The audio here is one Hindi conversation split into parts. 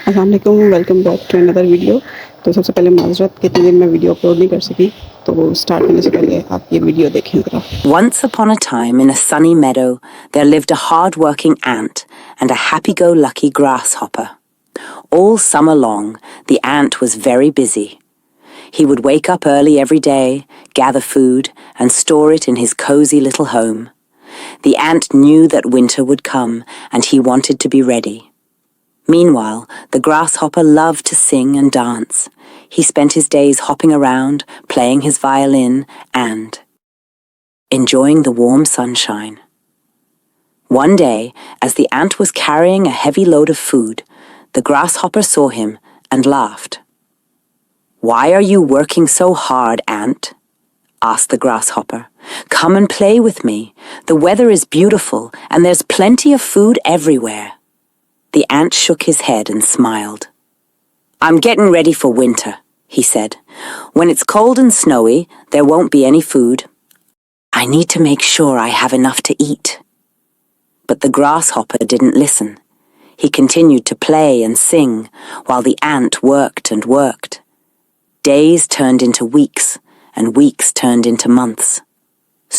अस्सलाम वालेकुम, welcome back to another video. तो सबसे पहले माजरत कि इतने दिन मैं वीडियो अपलोड नहीं कर सकी, तो स्टार्ट करने से पहले आप ये वीडियो देखें ज़रा। Once upon a time, in a sunny meadow, there lived a hard-working ant and a happy-go-lucky grasshopper. All summer long, the ant was very busy. He would wake up early every day, gather food, and store it in his cozy little home. The ant knew that winter would come, and he wanted to be ready. Meanwhile, the grasshopper loved to sing and dance. He spent his days hopping around, playing his violin, and enjoying the warm sunshine. One day, as the ant was carrying a heavy load of food, the grasshopper saw him and laughed. "Why are you working so hard, ant?" asked the grasshopper. "Come and play with me. The weather is beautiful and there's plenty of food everywhere." The ant shook his head and smiled. "I'm getting ready for winter," he said. "When it's cold and snowy, there won't be any food. I need to make sure I have enough to eat." But the grasshopper didn't listen. He continued to play and sing, while the ant worked and worked. Days turned into weeks, and weeks turned into months.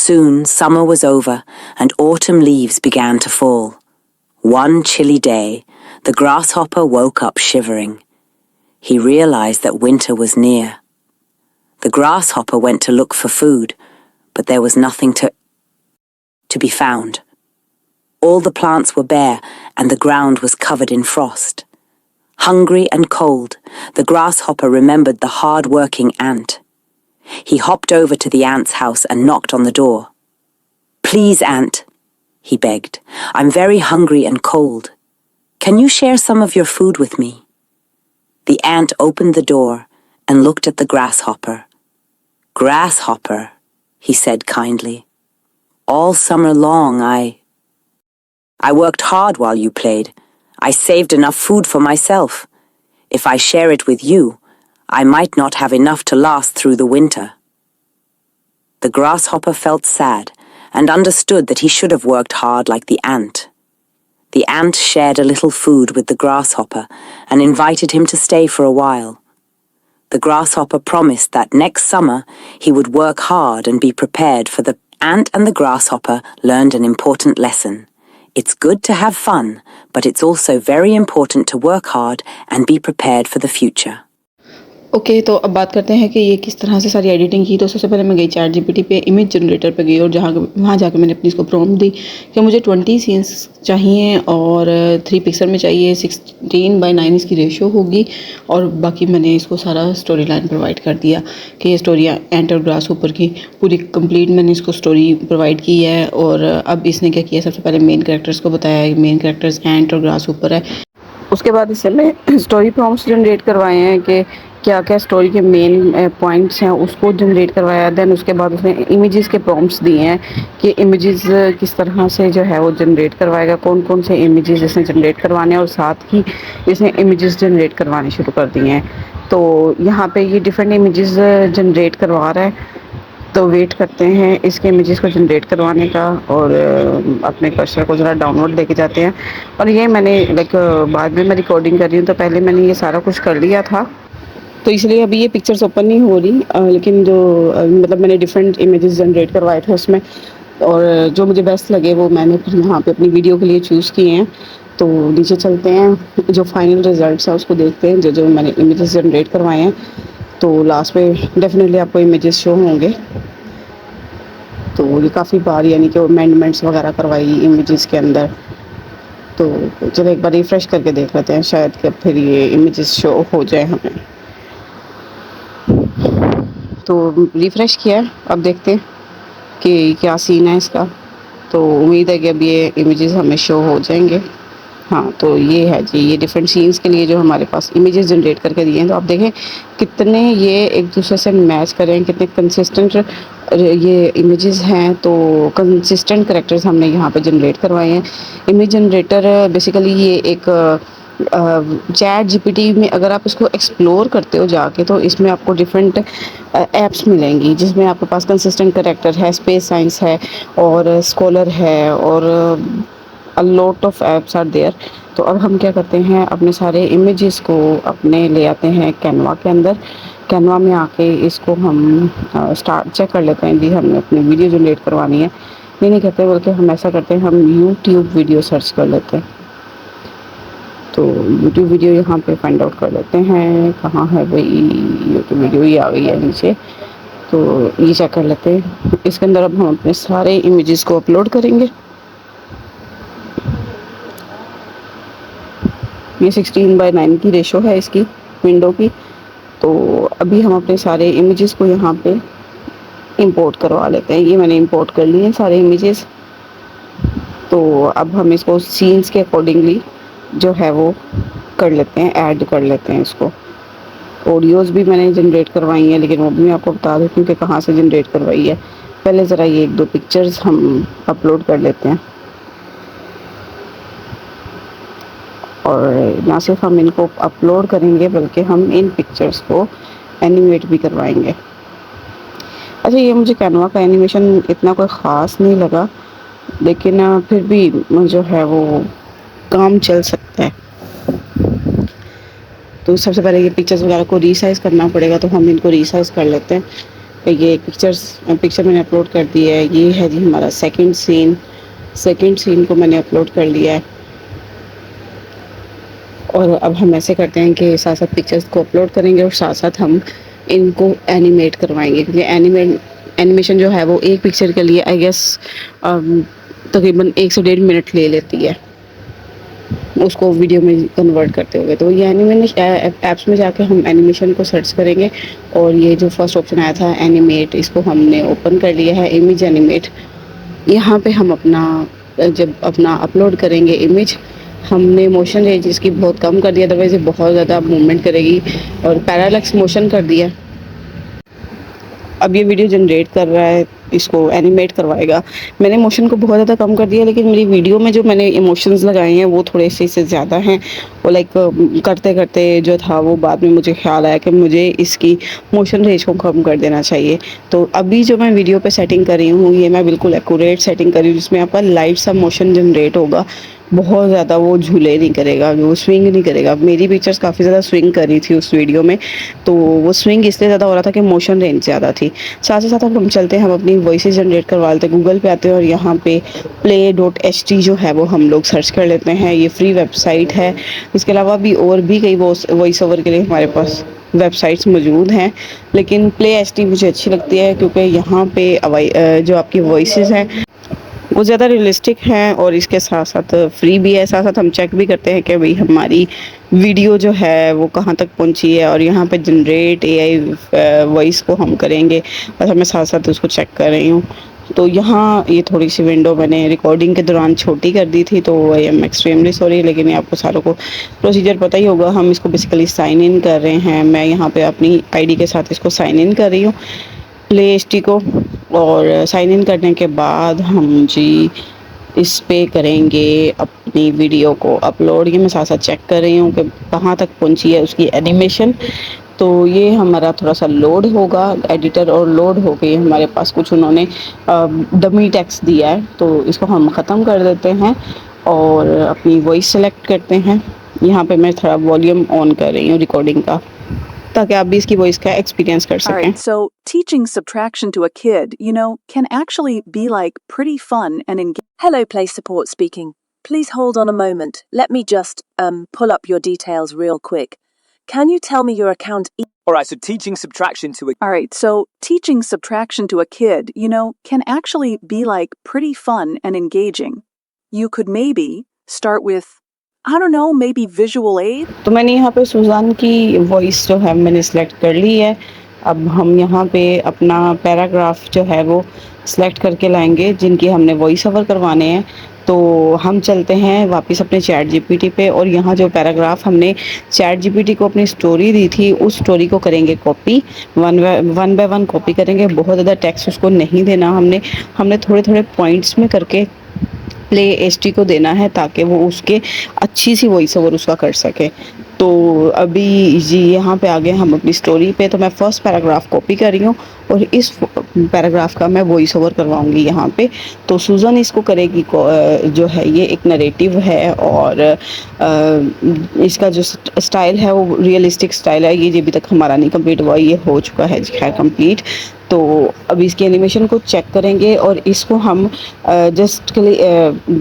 Soon summer was over, and autumn leaves began to fall. One chilly day, the grasshopper woke up shivering. He realized that winter was near. The grasshopper went to look for food, but there was nothing to be found. All the plants were bare, and the ground was covered in frost. Hungry and cold, the grasshopper remembered the hard-working ant. He hopped over to the ant's house and knocked on the door. "Please, ant," he begged. "I'm very hungry and cold. Can you share some of your food with me?" The ant opened the door and looked at the grasshopper. "Grasshopper," he said kindly. "All summer long I worked hard while you played. I saved enough food for myself. If I share it with you, I might not have enough to last through the winter." The grasshopper felt sad and understood that he should have worked hard like the ant. The ant shared a little food with the grasshopper and invited him to stay for a while. The grasshopper promised that next summer he would work hard and be prepared for the ant, and the grasshopper learned an important lesson. It's good to have fun, but it's also very important to work hard and be prepared for the future. Okay तो अब बात करते हैं कि ये किस तरह से सारी एडिटिंग की। तो सबसे पहले मैं गई चैट जीपीटी पे, इमेज जनरेटर पे गई और वहाँ जाकर मैंने अपनी इसको प्रॉम्प्ट दी कि मुझे 20 सीन्स चाहिए और 3 पिक्सल में चाहिए, 16:9 इसकी रेशियो होगी, और बाकी मैंने इसको सारा स्टोरी लाइन प्रोवाइड कर दिया कि ये स्टोरी एंट और ग्रासहॉपर की पूरी कंप्लीट मैंने इसको स्टोरी प्रोवाइड की है। और अब इसने क्या किया, सबसे पहले मेन कैरेक्टर्स को बताया है, मेन कैरेक्टर्स एंट और ग्रासहॉपर है। उसके बाद इससे मैं स्टोरी प्रॉम्प्ट्स जनरेट करवाए हैं कि क्या क्या स्टोरी के मेन पॉइंट्स हैं उसको जनरेट करवाया। देन उसके बाद उसने इमेजेस के प्रॉम्प्ट्स दिए हैं कि इमेजेस किस तरह से जो है वो जनरेट करवाएगा, कौन कौन से इमेजेस इसने जनरेट करवाने हैं, और साथ ही इसने इमेजेस जनरेट करवाने शुरू कर दिए हैं। तो यहाँ पे ये डिफरेंट इमेजेस जनरेट करवा रहा है, तो वेट करते हैं इसके इमेजेस को जनरेट करवाने का। और अपने कर्सर को ज़रा डाउनलोड लेके जाते हैं। और ये मैंने बाद में मैं रिकॉर्डिंग कर रही हूँ, तो पहले मैंने ये सारा कुछ कर लिया था, तो इसलिए अभी ये पिक्चर्स ओपन नहीं हो रही। लेकिन जो मतलब मैंने डिफरेंट इमेजेस जनरेट करवाए थे उसमें, और जो मुझे बेस्ट लगे वो मैंने फिर यहाँ पे अपनी वीडियो के लिए चूज़ किए हैं। तो नीचे चलते हैं, जो फाइनल रिजल्ट्स हैं उसको देखते हैं, जो जो मैंने इमेजेस जनरेट करवाए हैं। तो लास्ट में डेफिनेटली आपको इमेजेस शो होंगे। तो ये काफ़ी बार यानी कि अमेंडमेंट्स वगैरह करवाई इमेजेस के अंदर। तो चलो एक बार रिफ़्रेश करके देख लेते हैं, शायद कि फिर ये इमेजेस शो हो जाए हमें। तो रिफ़्रेश किया, अब देखते हैं कि क्या सीन है इसका। तो उम्मीद है कि अब ये इमेजेस हमें शो हो जाएंगे। हाँ, तो ये है जी, ये डिफरेंट सीन्स के लिए जो हमारे पास इमेजेस जनरेट करके दिए हैं। तो आप देखें कितने ये एक दूसरे से मैच करें, कितने कंसिस्टेंट ये इमेजेस हैं। तो कंसिस्टेंट कैरेक्टर्स हमने यहाँ पे जनरेट करवाए हैं। इमेज जनरेटर बेसिकली ये एक चैट जीपीटी में अगर आप इसको एक्सप्लोर करते हो जाके, तो इसमें आपको डिफरेंट ऐप्स मिलेंगी जिसमें आपके पास कंसिस्टेंट कैरेक्टर है, स्पेस साइंस है, और स्कॉलर है, और a lot of apps are there। तो अब हम क्या करते हैं, अपने सारे इमेजेस को अपने ले आते हैं कैनवा के अंदर। कैनवा में आके इसको हम स्टार्ट चेक कर लेते हैं जी हमने अपनी वीडियो जनरेट करवानी है। ये नहीं करते, बल्कि हम ऐसा करते हैं, हम यूट्यूब वीडियो सर्च कर लेते हैं। तो यूट्यूब वीडियो यहाँ पे फाइंड आउट कर लेते हैं, कहाँ है भाई यूट्यूब वीडियो, ये आ गई है नीचे। तो ये चेक कर लेते हैं। इसके अंदर अब हम अपने सारे इमेजेस को अपलोड करेंगे। ये 16:9 की रेशो है इसकी विंडो की। तो अभी हम अपने सारे इमेजेस को यहाँ पे इंपोर्ट करवा लेते हैं। ये मैंने इंपोर्ट कर लिए हैं सारे इमेजेस। तो अब हम इसको सीन्स के अकॉर्डिंगली जो है वो कर लेते हैं, ऐड कर लेते हैं इसको। ऑडियोज़ भी मैंने जनरेट करवाई हैं, लेकिन वो भी मैं आपको बता देती हूँ कि कहाँ से जनरेट करवाई है। पहले ज़रा ये 1-2 पिक्चर्स हम अपलोड कर लेते हैं। और ना सिर्फ हम इनको अपलोड करेंगे, बल्कि हम इन पिक्चर्स को एनिमेट भी करवाएंगे। अच्छा, ये मुझे कैनवा का एनिमेशन इतना कोई ख़ास नहीं लगा, लेकिन फिर भी जो है वो काम चल सकता है। तो सबसे पहले ये पिक्चर्स वगैरह को रीसाइज़ करना पड़ेगा, तो हम इनको रीसाइज़ कर लेते हैं। ये पिक्चर मैंने अपलोड कर दी है। ये है जी हमारा सेकंड सीन को मैंने अपलोड कर लिया है। और अब हम ऐसे करते हैं कि साथ साथ पिक्चर्स को अपलोड करेंगे और साथ साथ हम इनको एनिमेट करवाएंगे, क्योंकि एनिमेशन जो है वो एक पिक्चर के लिए आई गेस तकरीबन 1 से 1.5 मिनट ले लेती है उसको वीडियो में कन्वर्ट करते हुए। तो ये ऐप्स में जाके हम एनिमेशन को सर्च करेंगे, और ये जो फर्स्ट ऑप्शन आया था एनिमेट, इसको हमने ओपन कर लिया है, इमेज एनिमेट। यहाँ पे हम जब अपना अपलोड करेंगे इमेज, हमने मोशन रेंज इसकी बहुत कम कर दिया, अदरवाइज़ ये बहुत ज़्यादा मूवमेंट करेगी, और पैरालैक्स मोशन कर दिया। अब ये वीडियो जनरेट कर रहा है, इसको एनिमेट करवाएगा। मैंने मोशन को बहुत ज़्यादा कम कर दिया, लेकिन मेरी वीडियो में जो मैंने इमोशंस लगाए हैं वो थोड़े से इससे ज़्यादा हैं। वो करते करते जो था वो बाद में मुझे ख्याल आया कि मुझे इसकी मोशन रेंज को कम कर देना चाहिए। तो अभी जो मैं वीडियो पे सेटिंग कर रही हूँ, ये मैं बिल्कुल एक्यूरेट सेटिंग कर रही हूँ, जिसमें आपका लाइट सा मोशन जनरेट होगा। बहुत ज़्यादा वो झूले नहीं करेगा, वो स्विंग नहीं करेगा। मेरी पिक्चर्स काफ़ी ज़्यादा स्विंग कर रही थी उस वीडियो में, तो वो स्विंग इसलिए ज़्यादा हो रहा था कि मोशन रेंज ज़्यादा थी। साथ ही साथ अब हम चलते हैं, हम अपनी वॉइसेस जनरेट करवा लेते हैं। गूगल पे आते हैं और यहाँ पे play.ht जो है वो हम लोग सर्च कर लेते हैं। ये फ्री वेबसाइट है। इसके अलावा भी और भी कई वॉइस ओवर के लिए हमारे पास वेबसाइट्स मौजूद हैं, लेकिन play.ht मुझे अच्छी लगती है, क्योंकि यहाँ पे जो आपकी वॉइसेस हैं वो ज़्यादा रियलिस्टिक हैं, और इसके साथ साथ फ्री भी है। साथ साथ हम चेक भी करते हैं कि भाई हमारी वीडियो जो है वो कहाँ तक पहुँची है, और यहाँ पे जनरेट AI वॉइस को हम करेंगे, और मैं साथ साथ उसको चेक कर रही हूँ। तो यहाँ ये थोड़ी सी विंडो मैंने रिकॉर्डिंग के दौरान छोटी कर दी थी, तो आई एम एक्सट्रीमली सॉरी, लेकिन ये आपको सारों को प्रोसीजर पता ही होगा। हम इसको बेसिकली साइन इन कर रहे हैं। मैं यहाँ पे अपनी ID के साथ इसको साइन इन कर रही हूँ play.ht को, और साइन इन करने के बाद हम जी इस पे करेंगे अपनी वीडियो को अपलोड। ये मैं साथ साथ चेक कर रही हूँ कि कहाँ तक पहुँची है उसकी एनिमेशन। तो ये हमारा थोड़ा सा लोड होगा एडिटर, और लोड हो गई हमारे पास कुछ उन्होंने डमी टेक्स्ट दिया है, तो इसको हम ख़त्म कर देते हैं और अपनी वॉइस सेलेक्ट करते हैं। यहाँ पे मैं थोड़ा वॉल्यूम ऑन कर रही हूँ रिकॉर्डिंग का, ताकि आप भी इसकी वॉइस का एक्सपीरियंस कर All सकें। right, so teaching subtraction to a kid, can actually be like pretty fun and engaging. Hello, Play Support speaking. Please hold on a moment. Let me just pull up your details real quick. Can you tell me your account? Alright, so teaching subtraction to a All right, so teaching subtraction to a kid, can actually be like pretty fun and engaging. You could maybe start with, I don't know, maybe visual aid. तो मैंने यहाँ पे सुजान की वॉइस जो है मैंने सेलेक्ट कर ली है। अब हम यहाँ पे अपना पैराग्राफ जो है वो सिलेक्ट करके लाएंगे, जिनकी हमने वॉइस ओवर करवाने हैं। तो हम चलते हैं वापस अपने चैट GPT पे, और यहाँ जो पैराग्राफ हमने चैट GPT को अपनी स्टोरी दी थी, उस स्टोरी को करेंगे copy, one by one copy करेंगे। बहुत ज़्यादा टेक्स्ट उसको नहीं देना, हमने थोड़े थोड़े पॉइंट्स में करके play.ht को देना है, ताकि वो उसके अच्छी सी वॉइस ओवर उसका कर सके। तो अभी जी यहाँ पे आ गए हम अपनी स्टोरी पे। तो मैं फर्स्ट पैराग्राफ कॉपी कर रही हूँ और इस पैराग्राफ का मैं वॉइस ओवर करवाऊँगी यहाँ पे। तो सूज़न इसको करेगी, जो है ये एक नरेटिव है और इसका जो स्टाइल है वो रियलिस्टिक स्टाइल है। ये अभी तक हमारा नहीं कंप्लीट हुआ, ये हो चुका है जी खैर कंप्लीट। तो अभी इसकी एनिमेशन को चेक करेंगे और इसको हम जस्ट के लिए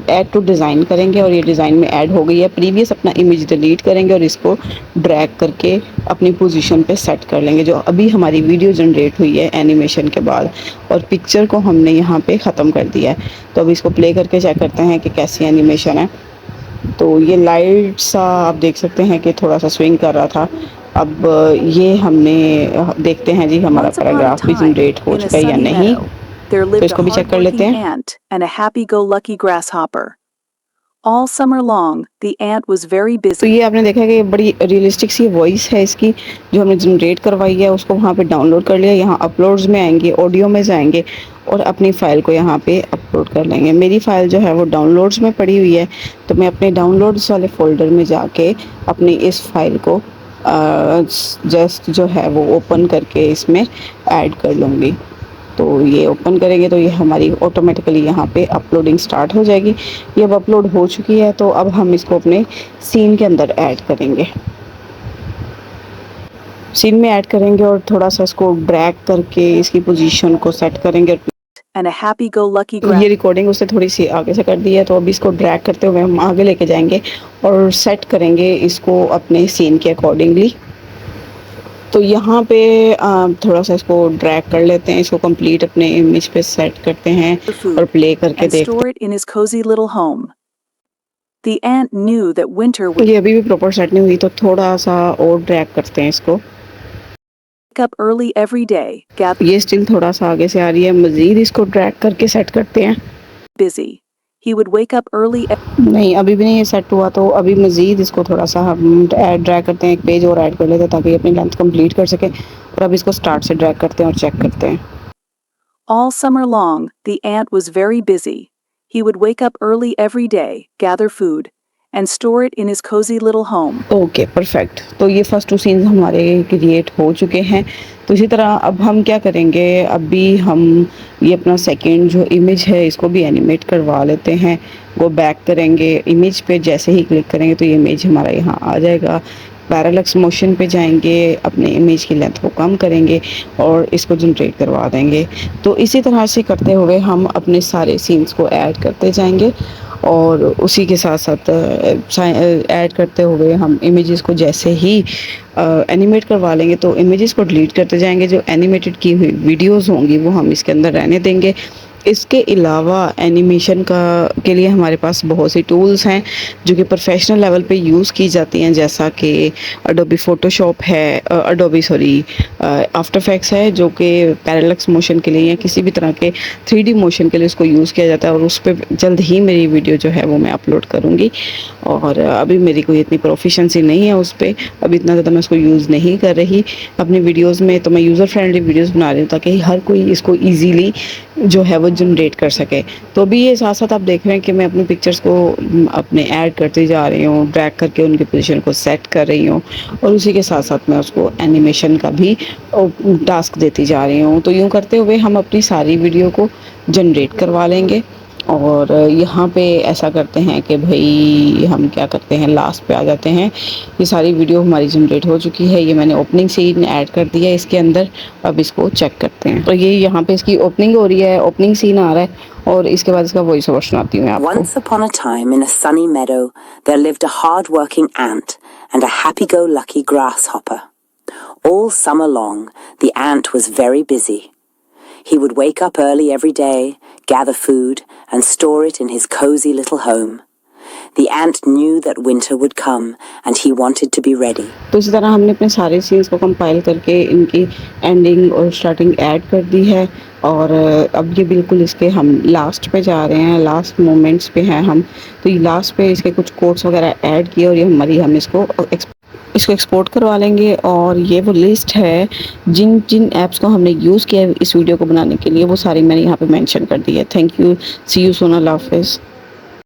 ऐड टू डिज़ाइन करेंगे और ये डिज़ाइन में ऐड हो गई है। प्रीवियस अपना इमेज डिलीट करेंगे और इसको ड्रैग करके अपनी पोजीशन पे सेट कर लेंगे, जो अभी हमारी वीडियो जनरेट हुई है एनिमेशन के बाद। और पिक्चर को हमने यहाँ पे ख़त्म कर दिया है। तो अभी इसको प्ले करके चेक करते हैं कि कैसी एनिमेशन है। तो ये लाइट सा आप देख सकते हैं कि थोड़ा सा स्विंग कर रहा था। अब ये हमने देखते हैं जी हमारा Once upon a पैराग्राफ भी time, जनरेट हो in a चुका है या sunny नहीं। meadow, there तो lived a इसको भी चेक कर लेते hard-working हैं। ant and a happy-go-lucky grasshopper. All summer long, the ant was very तो busy. ये आपने देखा कि बड़ी रियलिस्टिक सी वॉइस है इसकी, जो हमने जनरेट करवाई है। उसको वहाँ पे डाउनलोड कर लिया। यहाँ अपलोड्स में आएंगे, ऑडियो में जाएंगे और अपनी फ़ाइल को यहाँ पे अपलोड कर लेंगे। मेरी फ़ाइल जो है वो डाउनलोड्स में पड़ी हुई है, तो मैं अपने डाउनलोड्स वाले फ़ोल्डर में जाके अपनी इस फाइल को जस्ट जो है वो ओपन करके इसमें ऐड कर लूँगी। तो ये ओपन करेंगे तो ये हमारी ऑटोमेटिकली यहाँ पे अपलोडिंग स्टार्ट हो जाएगी। ये अब अपलोड हो चुकी है। तो अब हम इसको अपने सीन के अंदर ऐड करेंगे, सीन में ऐड करेंगे और थोड़ा सा इसको ड्रैग करके इसकी पोजीशन को सेट करेंगे। And a happy-go-lucky ये grasshopper. रिकॉर्डिंग उससे थोड़ी सी आगे से कर दी है। तो अभी इसको ड्रैग करते हुए हम आगे लेके जाएंगे और सेट करेंगे इसको अपने सीन के अकॉर्डिंगली। तो यहाँ पे थोड़ा सा इसको ड्रैग कर लेते हैं, इसको कंप्लीट अपने इमेज पे सेट करते हैं और प्ले करके And देखते store it in his cozy little home. The ant knew that winter हैं। would ये अभी भी प्रॉपर सेट नहीं हुई, तो थोड़ा सा और ड्रैग करते हैं इसको। wake up early every day, gather ये स्टिल थोड़ा सा आगे से आ रही है, मज़ीद इसको ड्रैग करके सेट करते हैं। busy. He would wake up early नहीं अभी भी नहीं ये सेट हुआ, तो अभी मज़ीद इसको थोड़ा सा हम ड्रैग करते हैं, एक पेज और ऐड कर लेते हैं ताकि अपनी लेंथ कंप्लीट कर सके। और अब इसको स्टार्ट से ड्रैग करते हैं और चेक करते हैं। all summer long. The ant was very busy. He would wake up early every day, gather food, and store it in his cozy little home. Okay perfect. तो ये फर्स्ट 2 सीन्स हमारे क्रिएट हो चुके हैं। तो इसी तरह अब हम क्या करेंगे, अभी हम ये अपना सेकंड जो इमेज है इसको भी एनिमेट करवा लेते हैं। वो बैक करेंगे, इमेज पे जैसे ही क्लिक करेंगे तो ये इमेज हमारा यहाँ आ जाएगा। पैरालैक्स मोशन पे जाएंगे, अपने इमेज की लेंथ को कम करेंगे और इसको जनरेट करवा देंगे। तो इसी तरह से करते हुए हम अपने सारे सीन्स को ऐड करते जाएंगे और उसी के साथ साथ ऐड करते हुए हम इमेजेस को जैसे ही एनिमेट करवा लेंगे तो इमेजेस को डिलीट करते जाएंगे। जो एनिमेटेड की हुई वीडियोस होंगी वो हम इसके अंदर रहने देंगे। इसके अलावा एनिमेशन के लिए हमारे पास बहुत सी टूल्स हैं जो कि प्रोफेशनल लेवल पे यूज़ की जाती हैं, जैसा कि अडोबी फ़ोटोशॉप है, आफ्टर इफेक्ट्स है, जो कि पैरालैक्स मोशन के लिए या किसी भी तरह के 3D मोशन के लिए उसको यूज़ किया जाता है। और उस पर जल्द ही मेरी वीडियो जो है वो मैं अपलोड करूँगी। और अभी मेरी कोई इतनी प्रोफिशेंसी नहीं है उस पर, अभी इतना ज़्यादा मैं उसको यूज़ नहीं कर रही अपनी वीडियोज़ में। तो मैं यूज़र फ्रेंडली वीडियोज़ बना रही हूँ ताकि हर कोई इसको ईजीली जो है वो जनरेट कर सके। तो अभी ये साथ साथ आप देख रहे हैं कि मैं अपनी पिक्चर्स को अपने ऐड करते जा रही हूँ, ड्रैग करके उनकी पोजीशन को सेट कर रही हूँ और उसी के साथ साथ मैं उसको एनिमेशन का भी टास्क देती जा रही हूँ। तो यूँ करते हुए हम अपनी सारी वीडियो को जनरेट करवा लेंगे। और यहाँ पे ऐसा करते हैं कि भाई हम क्या करते हैं, लास्ट पे आ जाते हैं। ये सारी वीडियो हमारी जनरेट हो चुकी है, ये मैंने ओपनिंग सीन ऐड कर दिया है इसके अंदर। अब इसको चेक करते हैं। तो ये यहाँ पे इसकी ओपनिंग हो रही है, ओपनिंग सीन आ रहा है और इसके बाद इसका वॉइस ओवर सुनाती हूँ मैं आपको। Once upon a time in a sunny meadow, there lived a hard-working ant and a happy-go-lucky grasshopper. All summer long, the ant was very busy. He would wake up early every day, gather food, and store it in his cozy little home. The ant knew that winter would come, and he wanted to be ready. तो इसी तरह हमने अपने सारे सीन्स को कंपाइल करके इनकी एंडिंग और स्टार्टिंग ऐड कर दी है। और अब ये बिल्कुल इसके हम लास्ट पे जा रहे हैं, लास्ट मोमेंट्स पे हैं हम। तो ये लास्ट पे इसके कुछ कोट्स वगैरह ऐड किए और ये हम इसको एक्सपोर्ट करवा लेंगे। और ये वो लिस्ट है जिन जिन ऐप्स को हमने यूज़ किया है इस वीडियो को बनाने के लिए, वो सारी मैंने यहाँ पे मेंशन कर दी है। Thank you, see you soon, अल्लाह हाफिज़।